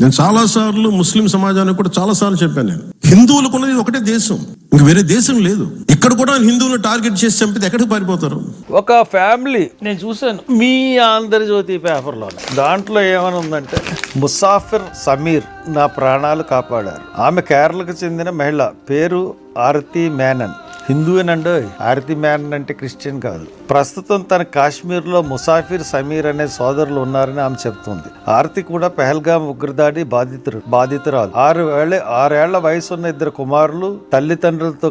నేను చాలా సార్లు ముస్లిం సమాజానికి కూడా చాలా సార్లు చెప్పాను. నేను హిందువులకు ఉన్నది ఒకటే దేశం, ఇంక వేరే దేశం లేదు. ఇక్కడ కూడా హిందువులు టార్గెట్ చేసి చంపితే ఎక్కడికి పారిపోతారు? ఒక ఫ్యామిలీ నేను చూశాను మీ ఆంధ్రజ్యోతి పేపర్లో. దాంట్లో ఏమని ఉందంటే, ముసాఫిర్ సమీర్ నా ప్రాణాలు కాపాడారు. ఆమె కేరళకు చెందిన మహిళ, పేరు ఆరతి మేనన్. హిందువేనండి. ఆరతి మేనన్ అంటే క్రిస్టియన్ కాదు. ప్రస్తుతం తన కాశ్మీర్లో ముసాఫిర్ సమీర్ అనే సోదరులు ఉన్నారని ఆమె చెబుతుంది. ఆరతి కూడా పెహల్గాం ఉగ్రదాడి బాధితురాలు. 6 ఏళ్ల వయసున్న 2 కుమారులు తల్లిదండ్రులతో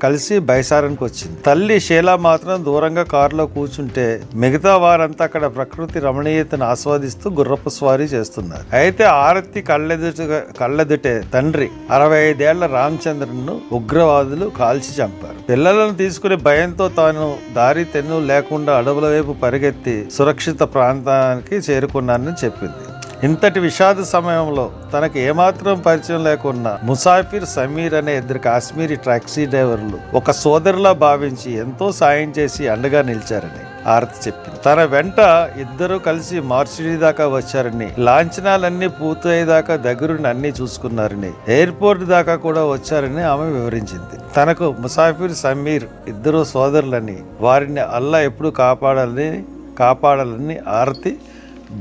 కలిసి బైసారానికి వచ్చింది. తల్లి షీలా మాత్రం దూరంగా కారులో కూర్చుంటే మిగతా వారంతా అక్కడ ప్రకృతి రమణీయతను ఆస్వాదిస్తూ గుర్రపు స్వారీ చేస్తున్నారు. అయితే ఆరతి కళ్ళెదుటే తండ్రి 65 ఏళ్ల రామచంద్రన్ను ఉగ్రవాదులు కాల్చి చంపారు. పిల్లలను తీసుకుని భయంతో తాను దారి తెన్ను లేకుండా అడవుల వైపు పరిగెత్తి సురక్షిత ప్రాంతానికి చేరుకున్నానని చెప్పింది. ఇంతటి విషాద సమయంలో తనకు ఏమాత్రం పరిచయం లేకున్నా ముసాఫిర్ సమీర్ అనే 2 కాశ్మీరీ టాక్సీ డ్రైవర్లు ఒక సోదరులా భావించి ఎంతో సాయం చేసి అండగా నిలిచారని ఆరతి చెప్పింది. తన వెంట 2 కలిసి మార్చిడి దాకా వచ్చారని, లాంఛనాలన్నీ పూర్తయ్యేదాకా దగ్గరుండి అన్ని చూసుకున్నారని, ఎయిర్పోర్ట్ దాకా కూడా వచ్చారని ఆమె వివరించింది. తనకు ముసాఫిర్ సమీర్ 2 సోదరులని, వారిని అల్లా ఎప్పుడు కాపాడాలని ఆరతి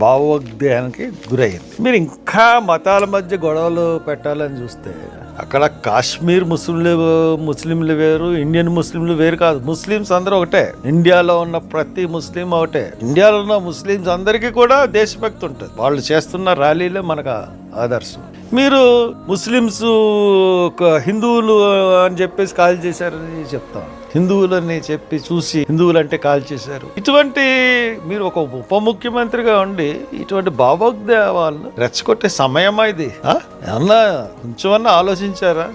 భావోద్వేగానికి గురయ్యింది. మీరు ఇంకా మతాల మధ్య గొడవలు పెట్టాలని చూస్తే, అక్కడ కాశ్మీర్ ముస్లింలు వేరు, ఇండియన్ ముస్లింలు వేరు కాదు. ముస్లిమ్స్ అందరూ ఒకటే. ఇండియాలో ఉన్న ప్రతి ముస్లిం ఒకటే. ఇండియాలో ఉన్న ముస్లిమ్స్ అందరికీ కూడా దేశభక్తి ఉంటుంది. వాళ్ళు చేస్తున్న ర్యాలీలే మనకు ఆదర్శం. మీరు ముస్లిమ్స్ హిందువులు అని చెప్పేసి కాల్ చేశారని చెప్తాం. హిందువులని చెప్పి చూసి హిందువులు అంటే కాల్ చేశారు. ఇటువంటి మీరు ఒక ఉప ముఖ్యమంత్రిగా ఉండి ఇటువంటి భావోద్వేగాలను రెచ్చగొట్టే సమయమా ఇది? ఏమన్నా కొంచెమన్నా ఆలోచించారా?